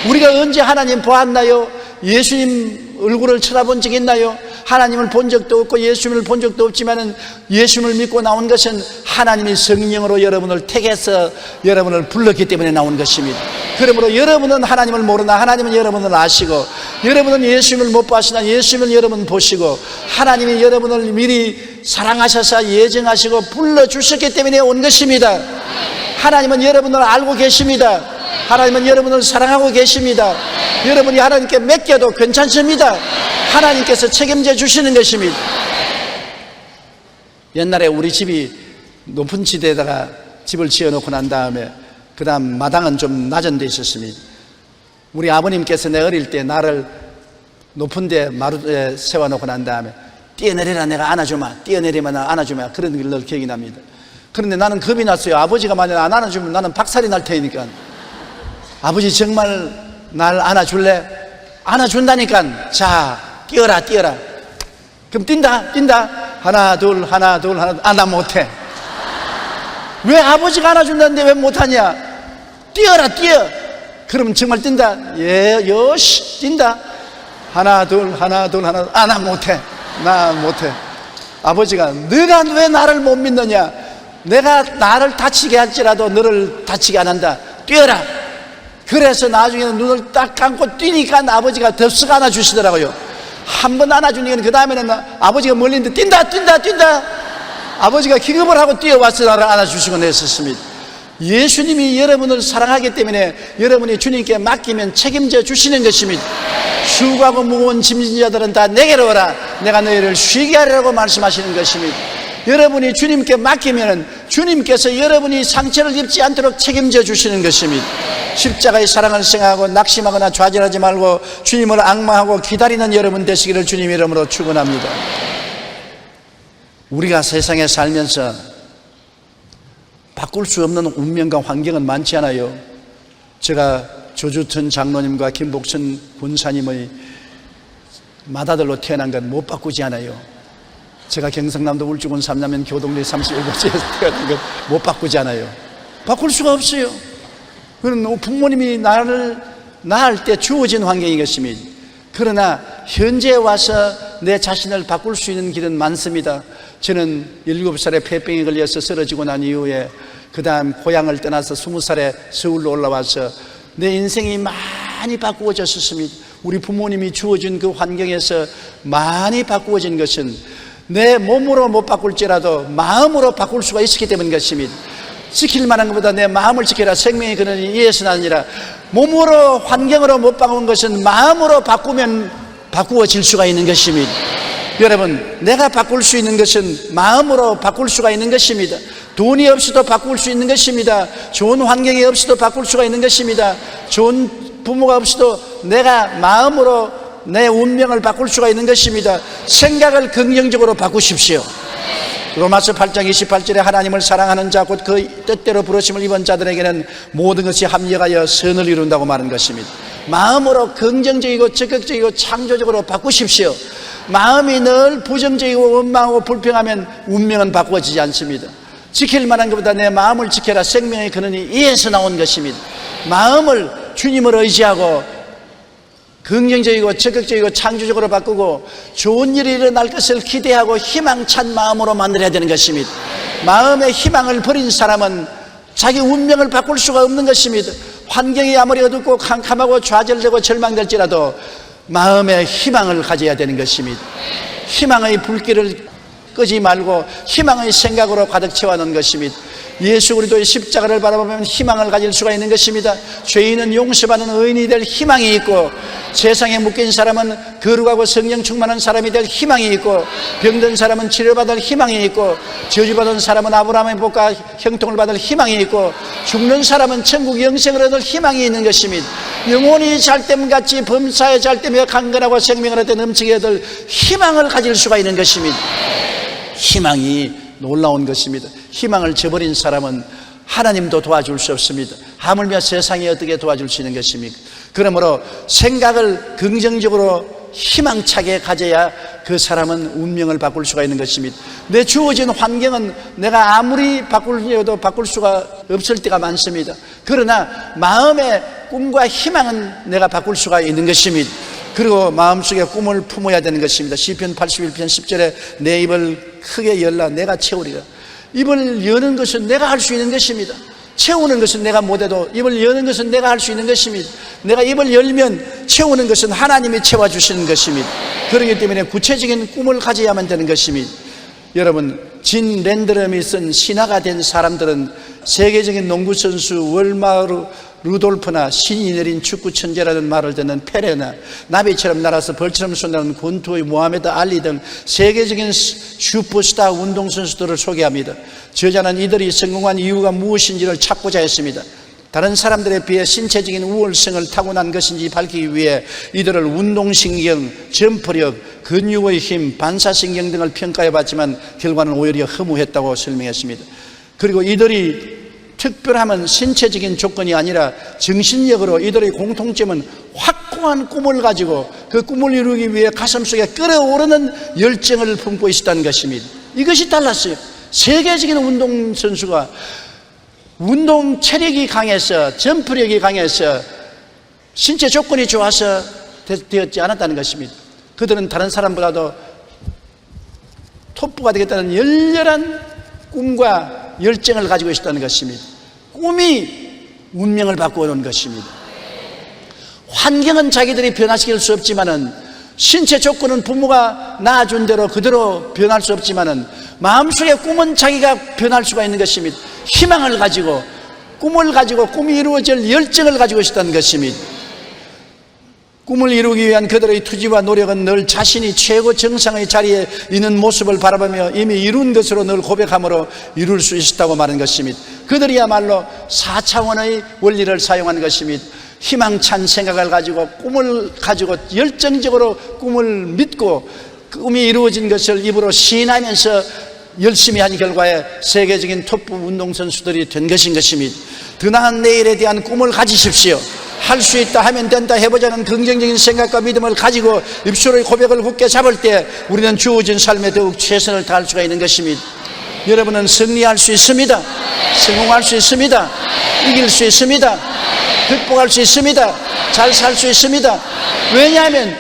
[SPEAKER 2] 우리가 언제 하나님 보았나요? 예수님 얼굴을 쳐다본 적 있나요? 하나님을 본 적도 없고 예수님을 본 적도 없지만은 예수님을 믿고 나온 것은 하나님이 성령으로 여러분을 택해서 여러분을 불렀기 때문에 나온 것입니다. 그러므로 여러분은 하나님을 모르나 하나님은 여러분을 아시고, 여러분은 예수님을 못 보시나 예수님을 여러분 보시고, 하나님이 여러분을 미리 사랑하셔서 예정하시고 불러주셨기 때문에 온 것입니다. 하나님은 여러분을 알고 계십니다. 하나님은 여러분을 사랑하고 계십니다. 여러분이 하나님께 맡겨도 괜찮습니다. 하나님께서 책임져 주시는 것입니다. 옛날에 우리 집이 높은 지대에다가 집을 지어놓고 난 다음에 그 다음 마당은 좀 낮은 데 있었습니다. 우리 아버님께서 내 어릴 때 나를 높은 데 마루에 세워놓고 난 다음에 뛰어내리라, 내가 안아주마, 뛰어내리면 안아주마, 그런 걸 늘 기억이 납니다. 그런데 나는 겁이 났어요. 아버지가 만약 안 안아주면 나는 박살이 날 테니까. 아버지 정말 날 안아줄래? 안아준다니까. 자, 뛰어라. 그럼 뛴다. 하나 둘. 나 못해. 왜 아버지가 안아준다는데 왜 못하냐? 뛰어라. 그러면 정말 뛴다. 예, 요시 뛴다. 하나 둘. 나 못해. 아버지가 너가 왜 나를 못 믿느냐? 내가 나를 다치게 할지라도 너를 다치게 안 한다. 뛰어라. 그래서 나중에는 눈을 딱 감고 뛰니까 아버지가 덥석 안아주시더라고요. 한 번 안아주니까 그 다음에는 아버지가 멀리 있는데 뛴다. 아버지가 기겁을 하고 뛰어와서 나를 안아주시곤 했었습니다. 예수님이 여러분을 사랑하기 때문에 여러분이 주님께 맡기면 책임져 주시는 것입니다. 수고하고 무거운 짐진 자들은 다 내게로 오라. 내가 너희를 쉬게 하리라고 말씀하시는 것입니다. 여러분이 주님께 맡기면 주님께서 여러분이 상처를 입지 않도록 책임져 주시는 것입니다. 십자가의 사랑을 생각하고 낙심하거나 좌절하지 말고 주님을 앙망하고 기다리는 여러분 되시기를 주님 이름으로 축원합니다. 우리가 세상에 살면서 바꿀 수 없는 운명과 환경은 많지 않아요. 제가 조주천 장로님과 김복천 권사님의 맏아들로 태어난 건 못 바꾸지 않아요. 제가 경상남도 울주군 삼남면 교동리 37번지에서 태어난 건 못 바꾸지 않아요. 바꿀 수가 없어요. 그는 부모님이 나를 낳을 때 주어진 환경인 것입니다. 그러나 현재 와서 내 자신을 바꿀 수 있는 길은 많습니다. 저는 7살에 폐병에 걸려서 쓰러지고 난 이후에 그 다음 고향을 떠나서 20살에 서울로 올라와서 내 인생이 많이 바꾸어졌습니다. 우리 부모님이 주어진 그 환경에서 많이 바꾸어진 것은 내 몸으로 못 바꿀지라도 마음으로 바꿀 수가 있었기 때문인 것입니다. 지킬 만한 것보다 내 마음을 지켜라. 생명의 근원이 이에서는 아니라, 몸으로 환경으로 못 바꾼 것은 마음으로 바꾸면 바꾸어질 수가 있는 것입니다. 여러분, 내가 바꿀 수 있는 것은 마음으로 바꿀 수가 있는 것입니다. 돈이 없어도 바꿀 수 있는 것입니다. 좋은 환경이 없어도 바꿀 수가 있는 것입니다. 좋은 부모가 없어도 내가 마음으로 내 운명을 바꿀 수가 있는 것입니다. 생각을 긍정적으로 바꾸십시오. 로마서 8장 28절에 하나님을 사랑하는 자 곧 그 뜻대로 부르심을 입은 자들에게는 모든 것이 합력하여 선을 이룬다고 말한 것입니다. 마음으로 긍정적이고 적극적이고 창조적으로 바꾸십시오. 마음이 늘 부정적이고 원망하고 불평하면 운명은 바꾸어지지 않습니다. 지킬 만한 것보다 내 마음을 지켜라. 생명의 근원이 이에서 나온 것입니다. 마음을 주님을 의지하고 긍정적이고 적극적이고 창조적으로 바꾸고 좋은 일이 일어날 것을 기대하고 희망찬 마음으로 만들어야 되는 것입니다. 마음의 희망을 버린 사람은 자기 운명을 바꿀 수가 없는 것입니다. 환경이 아무리 어둡고 캄캄하고 좌절되고 절망될지라도 마음의 희망을 가져야 되는 것입니다. 희망의 불길을 끄지 말고 희망의 생각으로 가득 채워놓은 것입니다. 예수 그리스도의 십자가를 바라보면 희망을 가질 수가 있는 것입니다. 죄인은 용서받는 의인이 될 희망이 있고, 세상에 묶인 사람은 거룩하고 성령 충만한 사람이 될 희망이 있고, 병든 사람은 치료받을 희망이 있고, 저주받은 사람은 아브라함의 복과 형통을 받을 희망이 있고, 죽는 사람은 천국 영생을 얻을 희망이 있는 것입니다. 영혼이 잘됨같이 범사에 잘되며 강건하고 생명을 얻어 넘치게 얻을 희망을 가질 수가 있는 것입니다. 희망이 놀라운 것입니다. 희망을 저버린 사람은 하나님도 도와줄 수 없습니다. 하물며 세상이 어떻게 도와줄 수 있는 것입니까? 그러므로 생각을 긍정적으로 희망차게 가져야 그 사람은 운명을 바꿀 수가 있는 것입니다. 내 주어진 환경은 내가 아무리 바꾸려도 바꿀 수가 없을 때가 많습니다. 그러나 마음의 꿈과 희망은 내가 바꿀 수가 있는 것입니다. 그리고 마음속에 꿈을 품어야 되는 것입니다. 시편 81편 10절에 내 입을 크게 열라 내가 채우리라. 입을 여는 것은 내가 할 수 있는 것입니다. 채우는 것은 내가 못해도 입을 여는 것은 내가 할 수 있는 것입니다. 내가 입을 열면 채우는 것은 하나님이 채워주시는 것입니다. 그렇기 때문에 구체적인 꿈을 가져야만 되는 것입니다. 여러분, 진 랜드럼이 쓴 신화가 된 사람들은 세계적인 농구선수 월마르 루돌프나 신이 내린 축구 천재라는 말을 듣는 페레나 나비처럼 날아서 벌처럼 쏜다는 권투의 모하메드 알리 등 세계적인 슈퍼스타 운동선수들을 소개합니다. 저자는 이들이 성공한 이유가 무엇인지를 찾고자 했습니다. 다른 사람들에 비해 신체적인 우월성을 타고난 것인지 밝히기 위해 이들을 운동신경, 점프력, 근육의 힘, 반사신경 등을 평가해 봤지만 결과는 오히려 허무했다고 설명했습니다. 그리고 이들이 특별함은 신체적인 조건이 아니라 정신력으로 이들의 공통점은 확고한 꿈을 가지고 그 꿈을 이루기 위해 가슴속에 끓어오르는 열정을 품고 있었다는 것입니다. 이것이 달랐어요. 세계적인 운동선수가 운동 체력이 강해서 점프력이 강해서 신체 조건이 좋아서 되었지 않았다는 것입니다. 그들은 다른 사람보다도 톱부가 되겠다는 열렬한 꿈과 열정을 가지고 있었다는 것입니다. 꿈이 운명을 바꾸어놓은 것입니다. 환경은 자기들이 변화시킬 수 없지만은, 신체 조건은 부모가 낳아준 대로 그대로 변할 수 없지만은 마음속의 꿈은 자기가 변할 수가 있는 것입니다. 희망을 가지고 꿈을 가지고 꿈이 이루어질 열정을 가지고 있었다는 것입니다. 꿈을 이루기 위한 그들의 투지와 노력은 늘 자신이 최고 정상의 자리에 있는 모습을 바라보며 이미 이룬 것으로 늘 고백함으로 이룰 수 있었다고 말한 것입니다. 그들이야말로 4차원의 원리를 사용한 것입니다. 희망찬 생각을 가지고 꿈을 가지고 열정적으로 꿈을 믿고 꿈이 이루어진 것을 입으로 시인하면서 열심히 한 결과에 세계적인 톱 운동선수들이 된 것인 것입니다. 더 나은 내일에 대한 꿈을 가지십시오. 할 수 있다, 하면 된다, 해보자는 긍정적인 생각과 믿음을 가지고 입술의 고백을 굳게 잡을 때 우리는 주어진 삶에 더욱 최선을 다할 수가 있는 것입니다. 여러분은 승리할 수 있습니다. 성공할 수 있습니다. 이길 수 있습니다. 극복할 수 있습니다. 잘 살 수 있습니다. 왜냐하면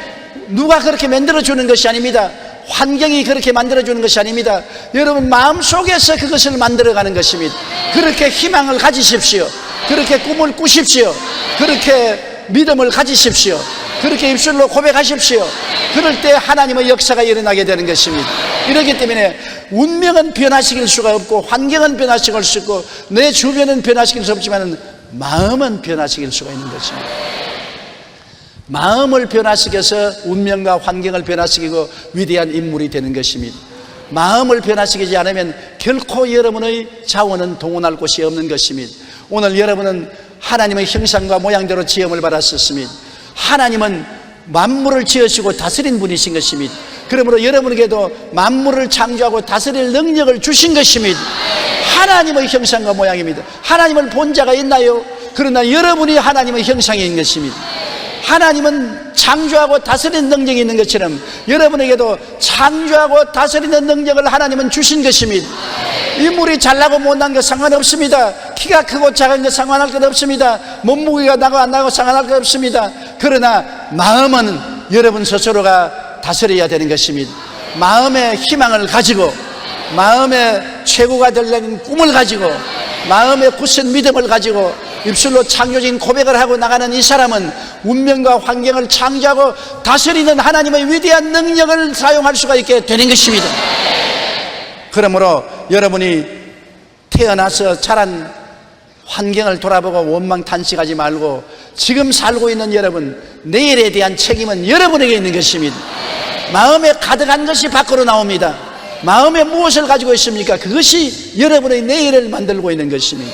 [SPEAKER 2] 누가 그렇게 만들어주는 것이 아닙니다. 환경이 그렇게 만들어주는 것이 아닙니다. 여러분 마음속에서 그것을 만들어가는 것입니다. 그렇게 희망을 가지십시오. 그렇게 꿈을 꾸십시오. 그렇게 믿음을 가지십시오. 그렇게 입술로 고백하십시오. 그럴 때 하나님의 역사가 일어나게 되는 것입니다. 이렇기 때문에 운명은 변화시킬 수가 없고 환경은 변화시킬 수 없고 내 주변은 변화시킬 수 없지만 마음은 변화시킬 수가 있는 것입니다. 마음을 변화시켜서 운명과 환경을 변화시키고 위대한 인물이 되는 것입니다. 마음을 변화시키지 않으면 결코 여러분의 자원은 동원할 곳이 없는 것입니다. 오늘 여러분은 하나님의 형상과 모양대로 지음을 받았었습니다. 하나님은 만물을 지으시고 다스린 분이신 것입니다. 그러므로 여러분에게도 만물을 창조하고 다스릴 능력을 주신 것입니다. 하나님의 형상과 모양입니다. 하나님을 본 자가 있나요? 그러나 여러분이 하나님의 형상인 것입니다. 하나님은 창조하고 다스리는 능력이 있는 것처럼 여러분에게도 창조하고 다스리는 능력을 하나님은 주신 것입니다. 인물이 잘나고 못난 것 상관없습니다. 키가 크고 작은 것 상관할 것 없습니다. 몸무게가 나고 안 나고 상관할 것 없습니다. 그러나 마음은 여러분 스스로가 다스려야 되는 것입니다. 마음의 희망을 가지고 마음의 최고가 되려는 꿈을 가지고 마음의 굳은 믿음을 가지고 입술로 창조적인 고백을 하고 나가는 이 사람은 운명과 환경을 창조하고 다스리는 하나님의 위대한 능력을 사용할 수가 있게 되는 것입니다. 그러므로 여러분이 태어나서 자란 환경을 돌아보고 원망탄식하지 말고 지금 살고 있는 여러분, 내일에 대한 책임은 여러분에게 있는 것입니다. 마음에 가득한 것이 밖으로 나옵니다. 마음에 무엇을 가지고 있습니까? 그것이 여러분의 내일을 만들고 있는 것입니다.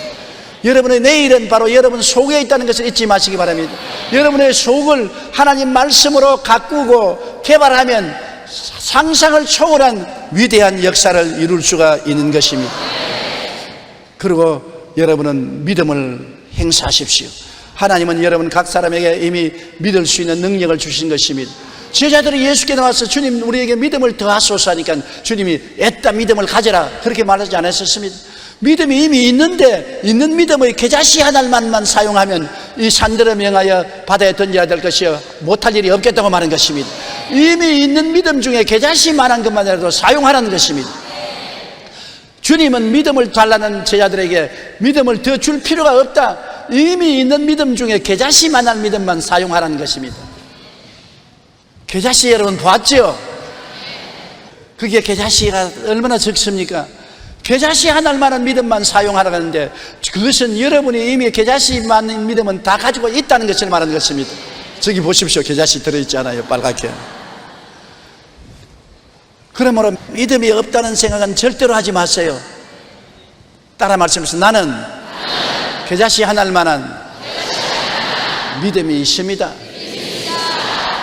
[SPEAKER 2] 여러분의 내일은 바로 여러분 속에 있다는 것을 잊지 마시기 바랍니다. 여러분의 속을 하나님 말씀으로 가꾸고 개발하면 상상을 초월한 위대한 역사를 이룰 수가 있는 것입니다. 그리고 여러분은 믿음을 행사하십시오. 하나님은 여러분 각 사람에게 이미 믿을 수 있는 능력을 주신 것입니다. 제자들이 예수께 나와서 주님 우리에게 믿음을 더하소서 하니까 주님이 애따 믿음을 가져라 그렇게 말하지 않았었습니다. 믿음이 이미 있는데 있는 믿음의 겨자씨 하나만만 사용하면 이 산들을 명하여 바다에 던져야 될 것이요 못할 일이 없겠다고 말한 것입니다. 이미 있는 믿음 중에 겨자씨만한 것만이라도 사용하라는 것입니다. 주님은 믿음을 달라는 제자들에게 믿음을 더 줄 필요가 없다. 이미 있는 믿음 중에 겨자씨만한 믿음만 사용하라는 것입니다. 겨자씨 여러분 보았죠? 그게 겨자씨가 얼마나 적습니까? 겨자씨 하나만한 믿음만 사용하라고 하는데 그것은 여러분이 이미 겨자씨만한 믿음은 다 가지고 있다는 것을 말하는 것입니다. 저기 보십시오. 겨자씨 들어있잖아요. 빨갛게. 그러므로 믿음이 없다는 생각은 절대로 하지 마세요. 따라 말씀하세요. 나는 겨자씨 하나만한 믿음이 있습니다.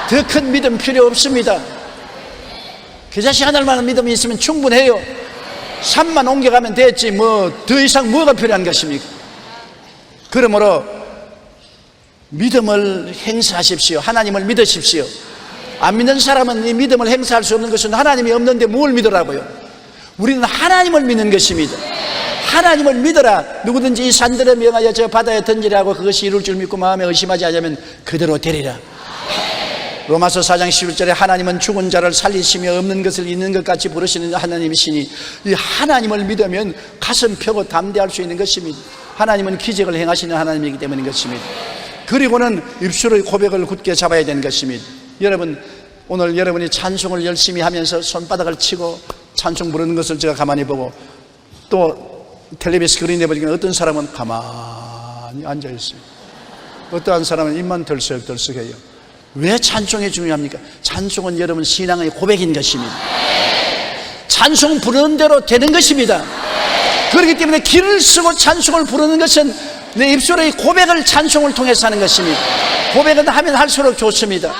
[SPEAKER 2] 더 큰 믿음 필요 없습니다. 겨자씨 하나만한 믿음이 있으면 충분해요. 산만 옮겨가면 됐지 뭐 더 이상 뭐가 필요한 것입니까? 그러므로 믿음을 행사하십시오. 하나님을 믿으십시오. 안 믿는 사람은 이 믿음을 행사할 수 없는 것은 하나님이 없는데 뭘 믿으라고요? 우리는 하나님을 믿는 것입니다. 하나님을 믿어라. 누구든지 이 산들을 명하여 저 바다에 던지라고 그것이 이룰 줄 믿고 마음에 의심하지 않으면 그대로 되리라. 로마서 4장 11절에 하나님은 죽은 자를 살리시며 없는 것을 있는 것 같이 부르시는 하나님이시니 이 하나님을 믿으면 가슴 펴고 담대할 수 있는 것입니다. 하나님은 기적을 행하시는 하나님이기 때문인 것입니다. 그리고는 입술의 고백을 굳게 잡아야 되는 것입니다. 여러분 오늘 여러분이 찬송을 열심히 하면서 손바닥을 치고 찬송 부르는 것을 제가 가만히 보고 또 텔레비전 스크린에 보니까 어떤 사람은 가만히 앉아있어요. 어떠한 사람은 입만 덜썩덜썩해요. 왜 찬송이 중요합니까? 찬송은 여러분 신앙의 고백인 것입니다. 찬송 부르는 대로 되는 것입니다. 그렇기 때문에 길을 쓰고 찬송을 부르는 것은 내 입술의 고백을 찬송을 통해서 하는 것입니다. 고백은 하면 할수록 좋습니다.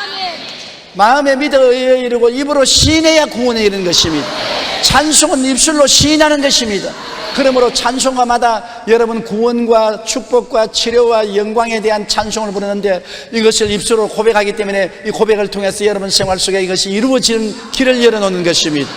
[SPEAKER 2] 마음에 믿어 이르고 입으로 시인해야 구원에 이르는 것입니다. 찬송은 입술로 시인하는 것입니다. 그러므로 찬송가마다 여러분 구원과 축복과 치료와 영광에 대한 찬송을 부르는데 이것을 입술로 고백하기 때문에 이 고백을 통해서 여러분 생활 속에 이것이 이루어지는 길을 열어놓는 것입니다.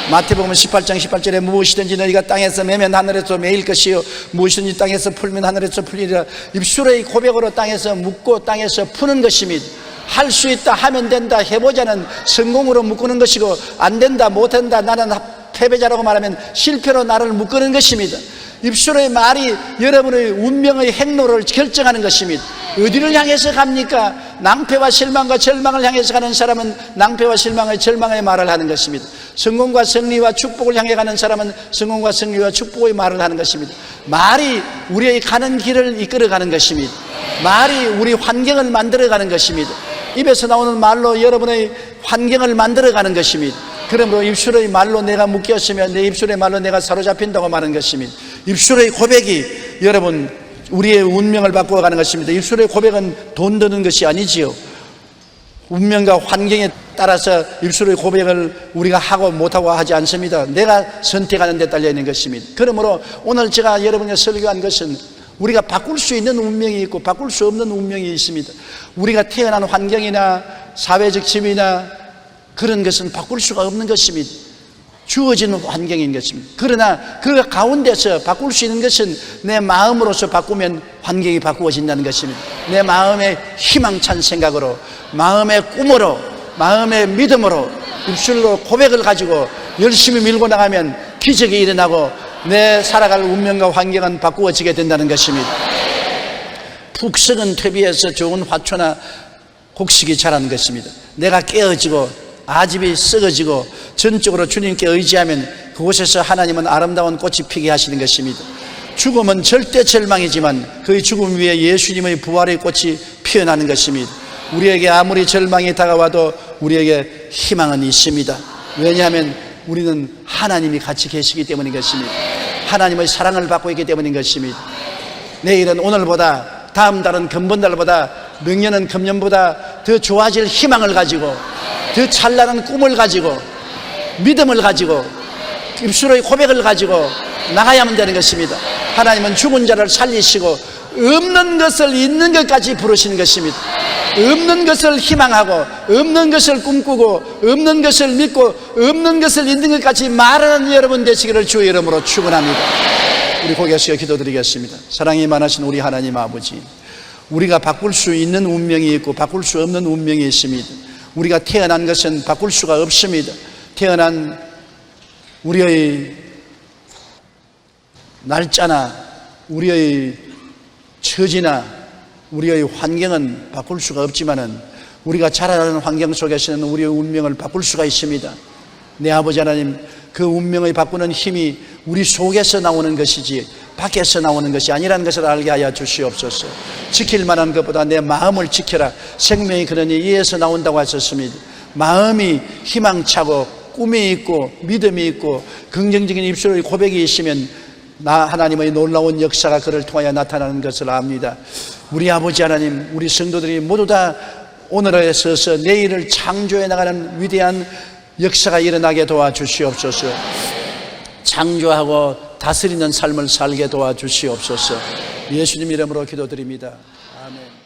[SPEAKER 2] 마태복음 18장 18절에 무엇이든지 너희가 땅에서 매면 하늘에서 매일 것이요 무엇이든지 땅에서 풀면 하늘에서 풀리리라. 입술의 고백으로 땅에서 묻고 땅에서 푸는 것입니다. 할 수 있다, 하면 된다, 해보자는 성공으로 묶는 것이고, 안 된다, 못한다, 나는 패배자라고 말하면 실패로 나를 묶는 것입니다. 입술의 말이 여러분의 운명의 행로를 결정하는 것입니다. 어디를 향해서 갑니까? 낭패와 실망과 절망을 향해서 가는 사람은 낭패와 실망의 절망의 말을 하는 것입니다. 성공과 승리와 축복을 향해 가는 사람은 성공과 승리와 축복의 말을 하는 것입니다. 말이 우리의 가는 길을 이끌어가는 것입니다. 말이 우리 환경을 만들어가는 것입니다. 입에서 나오는 말로 여러분의 환경을 만들어가는 것입니다. 그러므로 입술의 말로 내가 묶였으면 내 입술의 말로 내가 사로잡힌다고 말하는 것입니다. 입술의 고백이 여러분 우리의 운명을 바꾸어가는 것입니다. 입술의 고백은 돈 드는 것이 아니지요. 운명과 환경에 따라서 입술의 고백을 우리가 하고 못하고 하지 않습니다. 내가 선택하는 데 달려있는 것입니다. 그러므로 오늘 제가 여러분에게 설교한 것은 우리가 바꿀 수 있는 운명이 있고 바꿀 수 없는 운명이 있습니다. 우리가 태어난 환경이나 사회적 지위나 그런 것은 바꿀 수가 없는 것입니다. 주어진 환경인 것입니다. 그러나 그 가운데서 바꿀 수 있는 것은 내 마음으로서 바꾸면 환경이 바꾸어진다는 것입니다. 내 마음의 희망찬 생각으로, 마음의 꿈으로, 마음의 믿음으로, 입술로 고백을 가지고 열심히 밀고 나가면 기적이 일어나고 내 살아갈 운명과 환경은 바꾸어지게 된다는 것입니다. 푹 썩은 퇴비에서 좋은 화초나 곡식이 자라는 것입니다. 내가 깨어지고 아집이 썩어지고 전적으로 주님께 의지하면 그곳에서 하나님은 아름다운 꽃이 피게 하시는 것입니다. 죽음은 절대 절망이지만 그의 죽음 위에 예수님의 부활의 꽃이 피어나는 것입니다. 우리에게 아무리 절망이 다가와도 우리에게 희망은 있습니다. 왜냐하면 우리는 하나님이 같이 계시기 때문인 것입니다. 하나님의 사랑을 받고 있기 때문인 것입니다. 내일은 오늘보다, 다음 달은 금번달보다,明년은 금년보다 더 좋아질 희망을 가지고, 더 찬란한 꿈을 가지고, 믿음을 가지고, 입술의 고백을 가지고 나가야만 되는 것입니다. 하나님은 죽은 자를 살리시고 없는 것을 있는 것까지 부르시는 것입니다. 없는 것을 희망하고, 없는 것을 꿈꾸고, 없는 것을 믿고, 없는 것을 있는 것까지 말하는 여러분 되시기를 주의 이름으로 축원합니다. 우리 고개 숙여 기도드리겠습니다. 사랑이 많으신 우리 하나님 아버지, 우리가 바꿀 수 있는 운명이 있고 바꿀 수 없는 운명이 있습니다. 우리가 태어난 것은 바꿀 수가 없습니다. 태어난 우리의 날짜나 우리의 처지나 우리의 환경은 바꿀 수가 없지만은 우리가 자라나는 환경 속에서는 우리의 운명을 바꿀 수가 있습니다. 내 아버지 하나님, 그 운명을 바꾸는 힘이 우리 속에서 나오는 것이지 밖에서 나오는 것이 아니라는 것을 알게 하여 주시옵소서. 지킬 만한 것보다 내 마음을 지켜라. 생명이 그러니 이에서 나온다고 하셨습니다. 마음이 희망차고 꿈이 있고 믿음이 있고 긍정적인 입술의 고백이 있으면 나 하나님의 놀라운 역사가 그를 통하여 나타나는 것을 압니다. 우리 아버지 하나님, 우리 성도들이 모두 다 오늘에 서서 내일을 창조해 나가는 위대한 역사가 일어나게 도와주시옵소서. 창조하고 다스리는 삶을 살게 도와주시옵소서. 예수님 이름으로 기도드립니다. 아멘.